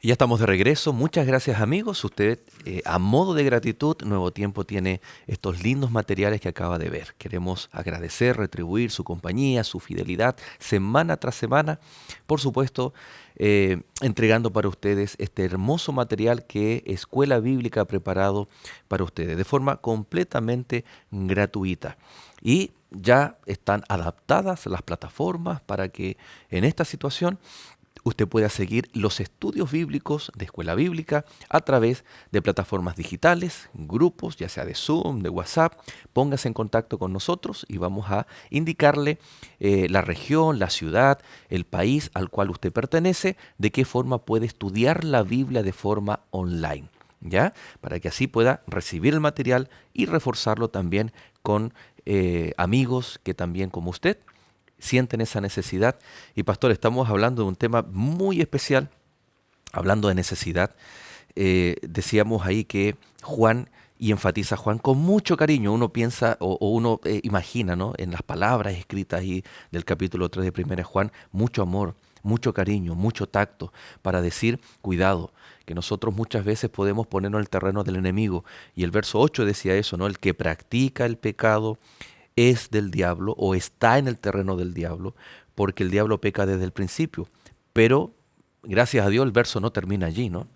Y ya estamos de regreso. Muchas gracias, amigos. Usted, a modo de gratitud, Nuevo Tiempo tiene estos lindos materiales que acaba de ver. Queremos agradecer, retribuir su compañía, su fidelidad, semana tras semana. Por supuesto, entregando para ustedes este hermoso material que Escuela Bíblica ha preparado para ustedes de forma completamente gratuita. Y ya están adaptadas las plataformas para que en esta situación usted pueda seguir los estudios bíblicos de Escuela Bíblica a través de plataformas digitales, grupos, ya sea de Zoom, de WhatsApp. Póngase en contacto con nosotros y vamos a indicarle la región, la ciudad, el país al cual usted pertenece, de qué forma puede estudiar la Biblia de forma online, ¿ya? Para que así pueda recibir el material y reforzarlo también con amigos que también, como usted, sienten esa necesidad. Y pastor, estamos hablando de un tema muy especial, hablando de necesidad. Decíamos ahí que Juan, y enfatiza Juan con mucho cariño, uno piensa o uno imagina, ¿no?, en las palabras escritas ahí del capítulo 3 de 1 Juan, mucho amor, mucho cariño, mucho tacto para decir, cuidado, que nosotros muchas veces podemos ponernos en el terreno del enemigo. Y el verso 8 decía eso, ¿no? El que practica el pecado es del diablo o está en el terreno del diablo, porque el diablo peca desde el principio. Pero, gracias a Dios, el verso no termina allí, ¿no?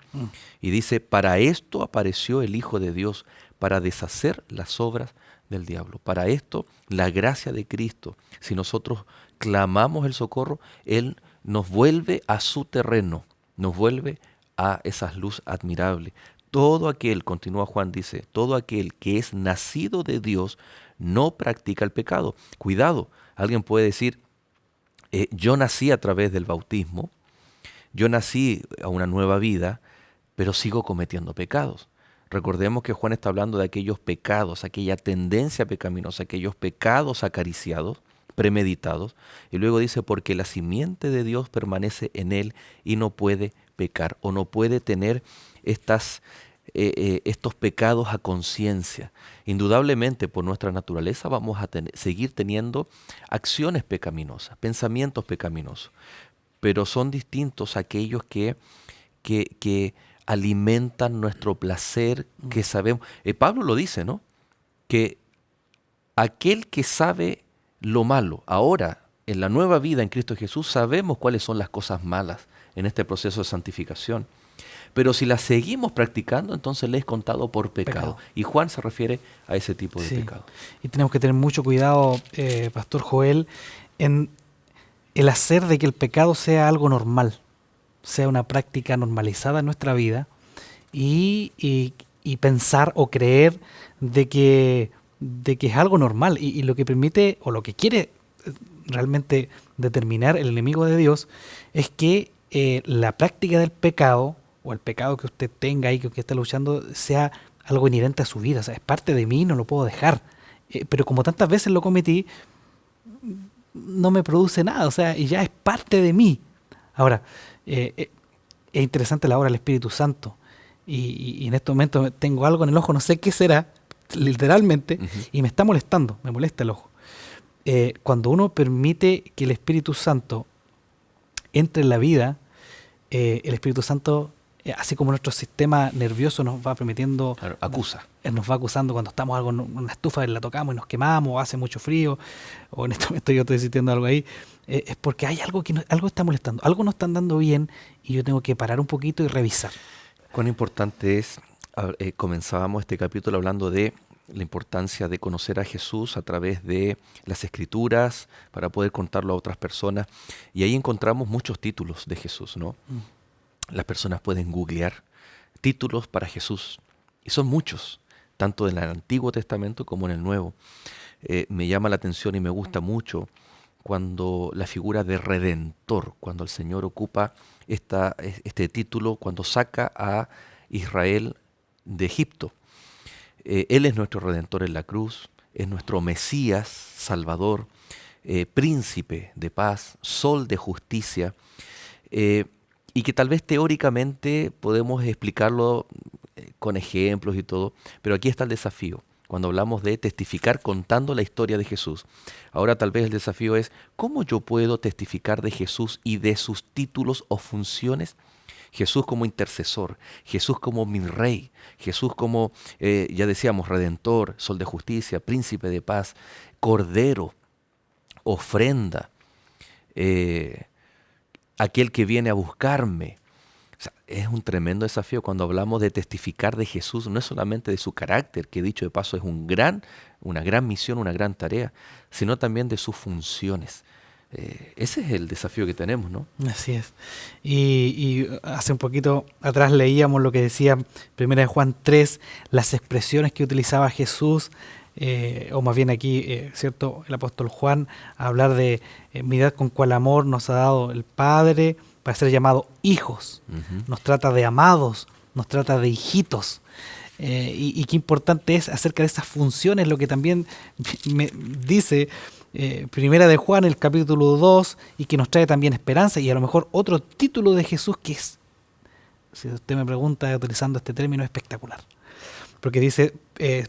Y dice, para esto apareció el Hijo de Dios, para deshacer las obras del diablo. Para esto, la gracia de Cristo, si nosotros clamamos el socorro, Él nos vuelve a su terreno, nos vuelve a esa luz admirable. Todo aquel, continúa Juan, dice, todo aquel que es nacido de Dios no practica el pecado. Cuidado, alguien puede decir, yo nací a través del bautismo, yo nací a una nueva vida, pero sigo cometiendo pecados. Recordemos que Juan está hablando de aquellos pecados, aquella tendencia pecaminosa, aquellos pecados acariciados, premeditados, y luego dice, porque la simiente de Dios permanece en él y no puede pecar o no puede tener estos pecados a conciencia. Indudablemente por nuestra naturaleza vamos a seguir teniendo acciones pecaminosas, pensamientos pecaminosos, pero son distintos aquellos que alimentan nuestro placer, que sabemos. Pablo lo dice, ¿no? Que aquel que sabe lo malo, ahora en la nueva vida en Cristo Jesús sabemos cuáles son las cosas malas en este proceso de santificación. Pero si las seguimos practicando, entonces le es contado por pecado. Y Juan se refiere a ese tipo de pecado. Y tenemos que tener mucho cuidado, Pastor Joel, en el hacer de que el pecado sea algo normal, sea una práctica normalizada en nuestra vida y pensar o creer de que es algo normal. Y lo que permite o lo que quiere realmente determinar el enemigo de Dios es que la práctica del pecado o el pecado que usted tenga y que usted está luchando sea algo inherente a su vida, o sea, es parte de mí, no lo puedo dejar. Pero como tantas veces lo cometí, no me produce nada, o sea, y ya es parte de mí. Ahora, es interesante la obra del Espíritu Santo, y en este momento tengo algo en el ojo, no sé qué será, literalmente, y me está molestando, me molesta el ojo. Cuando uno permite que el Espíritu Santo entre en la vida, el Espíritu Santo, así como nuestro sistema nervioso nos va permitiendo... Claro, acusa. Nos va acusando cuando estamos algo en una estufa y la tocamos y nos quemamos, o hace mucho frío, o en este momento yo estoy sintiendo algo ahí, es porque hay algo que algo está molestando, algo no está andando bien y yo tengo que parar un poquito y revisar. Cuán importante es, comenzábamos este capítulo hablando de la importancia de conocer a Jesús a través de las Escrituras para poder contarlo a otras personas, y ahí encontramos muchos títulos de Jesús, ¿no? Las personas pueden googlear títulos para Jesús, y son muchos, tanto en el Antiguo Testamento como en el Nuevo. me llama la atención y me gusta mucho cuando la figura de redentor, cuando el Señor ocupa este título, cuando saca a Israel de Egipto. Él es nuestro redentor en la cruz, es nuestro Mesías, Salvador, príncipe de paz, sol de justicia, y que tal vez teóricamente podemos explicarlo con ejemplos y todo, pero aquí está el desafío. Cuando hablamos de testificar contando la historia de Jesús, ahora tal vez el desafío es, ¿cómo yo puedo testificar de Jesús y de sus títulos o funciones? Jesús como intercesor, Jesús como mi rey, Jesús como, ya decíamos, redentor, sol de justicia, príncipe de paz, cordero, ofrenda, aquel que viene a buscarme. O sea, es un tremendo desafío cuando hablamos de testificar de Jesús, no es solamente de su carácter, que dicho de paso es una gran misión, una gran tarea, sino también de sus funciones. Ese es el desafío que tenemos, ¿no? Así es. Y hace un poquito atrás leíamos lo que decía 1 Juan 3, las expresiones que utilizaba Jesús, o más bien aquí, ¿cierto? El apóstol Juan, a hablar de mirad con cuál amor nos ha dado el Padre para ser llamados hijos. Ujú. Nos trata de amados, nos trata de hijitos. Y qué importante es acerca de esas funciones, lo que también me dice Primera de Juan, el capítulo 2, y que nos trae también esperanza, y a lo mejor otro título de Jesús que es, si usted me pregunta utilizando este término, espectacular. Porque dice,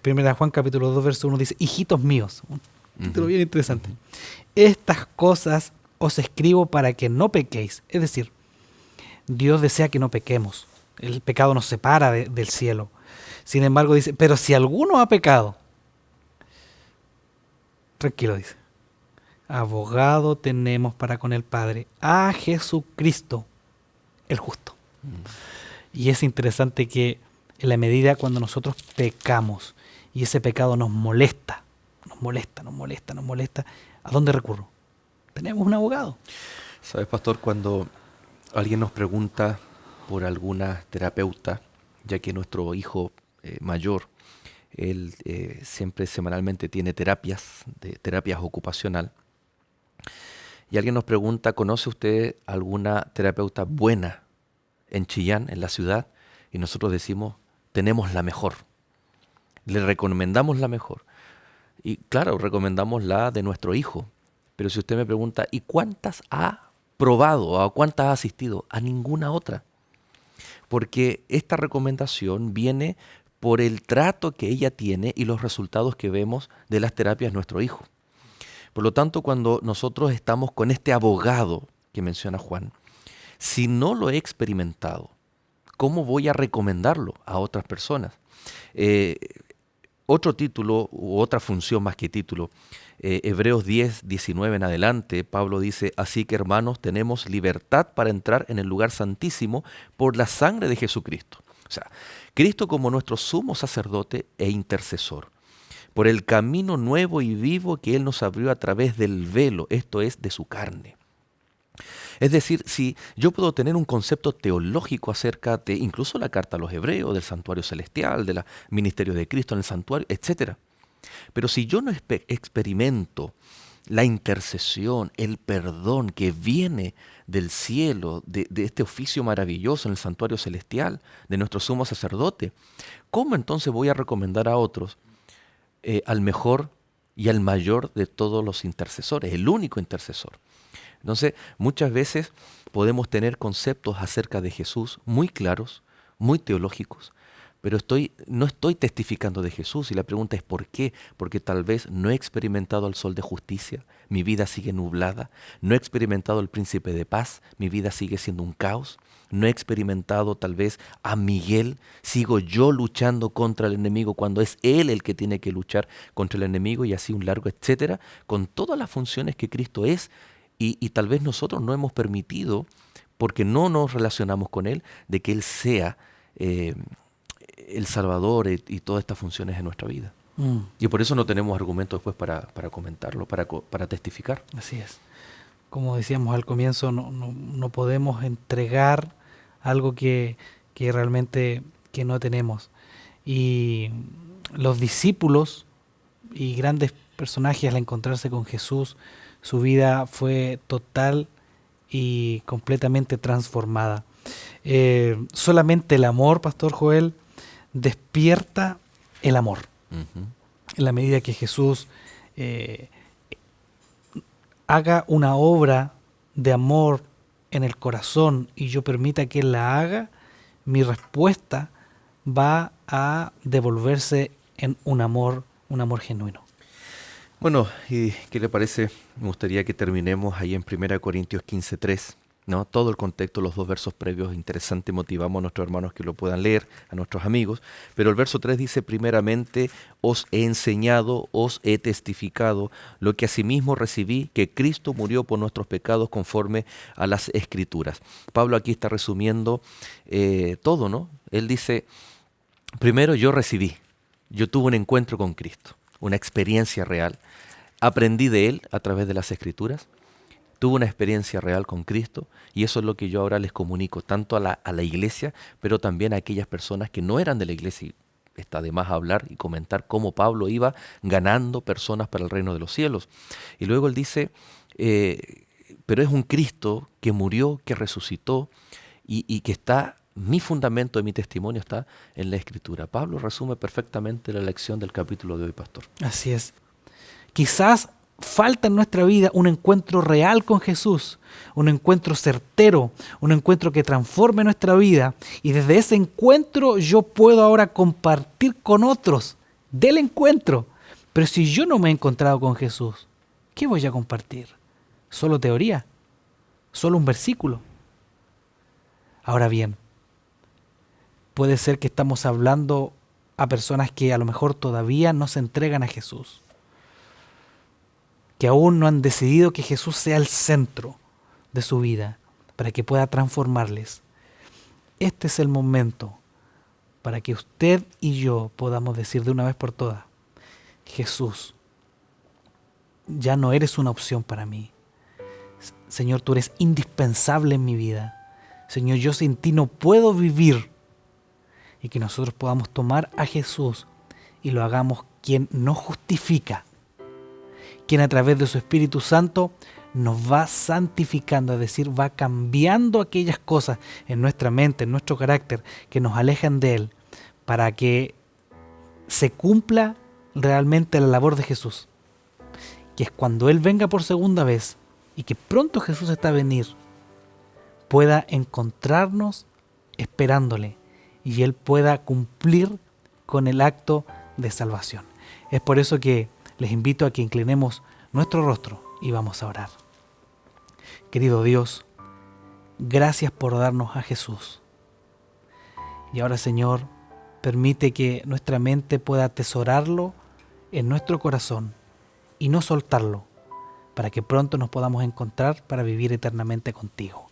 Primera de Juan, capítulo 2, verso 1, dice, hijitos míos. Un título bien interesante. Estas cosas os escribo para que no pequéis. Es decir, Dios desea que no pequemos. El pecado nos separa del cielo. Sin embargo, dice, pero si alguno ha pecado, tranquilo, dice, abogado tenemos para con el Padre, a Jesucristo, el justo. Y es interesante que en la medida cuando nosotros pecamos y ese pecado nos molesta, ¿a dónde recurro? Tenemos un abogado. ¿Sabes, pastor? Cuando alguien nos pregunta por alguna terapeuta, ya que nuestro hijo mayor, él siempre semanalmente tiene terapias ocupacional, y alguien nos pregunta, ¿conoce usted alguna terapeuta buena en Chillán, en la ciudad? Y nosotros decimos, tenemos la mejor, le recomendamos la mejor. Y claro, recomendamos la de nuestro hijo. Pero si usted me pregunta, ¿y cuántas ha probado o a cuántas ha asistido? A ninguna otra. Porque esta recomendación viene por el trato que ella tiene y los resultados que vemos de las terapias de nuestro hijo. Por lo tanto, cuando nosotros estamos con este abogado que menciona Juan, si no lo he experimentado, ¿cómo voy a recomendarlo a otras personas? Otro título u otra función más que título, Hebreos 10, 19 en adelante, Pablo dice, así que hermanos, tenemos libertad para entrar en el lugar santísimo por la sangre de Jesucristo. O sea, Cristo como nuestro sumo sacerdote e intercesor, por el camino nuevo y vivo que Él nos abrió a través del velo, esto es, de su carne. Es decir, si yo puedo tener un concepto teológico acerca de incluso la carta a los hebreos, del santuario celestial, del ministerio de Cristo en el santuario, etc. Pero si yo no experimento la intercesión, el perdón que viene del cielo, de este oficio maravilloso en el santuario celestial, de nuestro sumo sacerdote, ¿cómo entonces voy a recomendar a otros al mejor y al mayor de todos los intercesores, el único intercesor? Entonces, muchas veces podemos tener conceptos acerca de Jesús muy claros, muy teológicos, pero no estoy testificando de Jesús. Y la pregunta es ¿por qué? Porque tal vez no he experimentado al sol de justicia, mi vida sigue nublada. No he experimentado al príncipe de paz, mi vida sigue siendo un caos. No he experimentado tal vez a Miguel, sigo yo luchando contra el enemigo cuando es él el que tiene que luchar contra el enemigo, y así un largo etcétera, con todas las funciones que Cristo es. Y tal vez nosotros no hemos permitido, porque no nos relacionamos con Él, de que Él sea el Salvador y todas estas funciones en nuestra vida. Y por eso no tenemos argumentos después para comentarlo, para testificar. Así es. Como decíamos al comienzo, no podemos entregar algo que realmente que no tenemos. Y los discípulos y grandes personaje al encontrarse con Jesús, su vida fue total y completamente transformada. Solamente el amor, Pastor Joel, despierta el amor. Ujú. En la medida que Jesús haga una obra de amor en el corazón y yo permita que Él la haga, mi respuesta va a devolverse en un amor genuino. Bueno, ¿y qué le parece? Me gustaría que terminemos ahí en 1 Corintios 15:3, ¿no? Todo el contexto, los 2 versos previos, interesante, motivamos a nuestros hermanos que lo puedan leer, a nuestros amigos, pero el verso 3 dice, primeramente, os he enseñado, os he testificado lo que asimismo recibí, que Cristo murió por nuestros pecados conforme a las Escrituras. Pablo aquí está resumiendo todo, ¿no? Él dice, primero yo recibí, yo tuve un encuentro con Cristo, una experiencia real. Aprendí de Él a través de las Escrituras, tuve una experiencia real con Cristo y eso es lo que yo ahora les comunico tanto a la iglesia, pero también a aquellas personas que no eran de la iglesia. Y está de más hablar y comentar cómo Pablo iba ganando personas para el reino de los cielos. Y luego él dice, pero es un Cristo que murió, que resucitó y que está... Mi fundamento de mi testimonio está en la Escritura. Pablo resume perfectamente la lección del capítulo de hoy, pastor. Así es. Quizás falta en nuestra vida un encuentro real con Jesús, un encuentro certero, un encuentro que transforme nuestra vida. Y desde ese encuentro yo puedo ahora compartir con otros del encuentro. Pero si yo no me he encontrado con Jesús, ¿qué voy a compartir? ¿Solo teoría? ¿Solo un versículo? Ahora bien, puede ser que estamos hablando a personas que a lo mejor todavía no se entregan a Jesús, que aún no han decidido que Jesús sea el centro de su vida para que pueda transformarles. Este es el momento para que usted y yo podamos decir de una vez por todas, Jesús, ya no eres una opción para mí. Señor, tú eres indispensable en mi vida. Señor, yo sin ti no puedo vivir. Y que nosotros podamos tomar a Jesús y lo hagamos quien nos justifica, quien a través de su Espíritu Santo nos va santificando, es decir, va cambiando aquellas cosas en nuestra mente, en nuestro carácter, que nos alejan de Él, para que se cumpla realmente la labor de Jesús, que es cuando Él venga por segunda vez y que pronto Jesús está a venir, pueda encontrarnos esperándole y Él pueda cumplir con el acto de salvación. Es por eso que les invito a que inclinemos nuestro rostro y vamos a orar. Querido Dios, gracias por darnos a Jesús. Y ahora, Señor, permite que nuestra mente pueda atesorarlo en nuestro corazón y no soltarlo, para que pronto nos podamos encontrar para vivir eternamente contigo.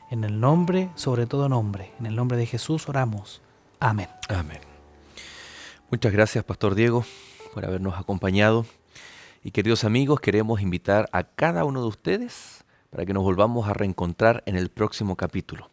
En el nombre, sobre todo nombre, en el nombre de Jesús oramos. Amén. Amén. Muchas gracias, Pastor Diego, por habernos acompañado. Y queridos amigos, queremos invitar a cada uno de ustedes para que nos volvamos a reencontrar en el próximo capítulo,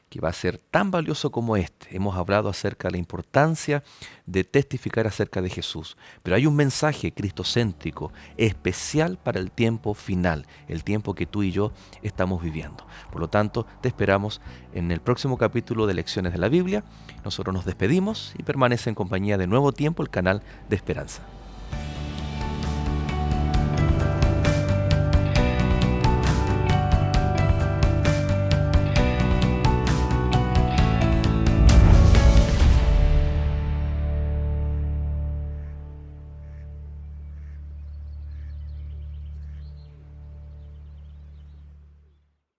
que va a ser tan valioso como este. Hemos hablado acerca de la importancia de testificar acerca de Jesús, pero hay un mensaje cristocéntrico especial para el tiempo final, el tiempo que tú y yo estamos viviendo. Por lo tanto, te esperamos en el próximo capítulo de Lecciones de la Biblia. Nosotros nos despedimos y permanece en compañía de Nuevo Tiempo, el canal de Esperanza.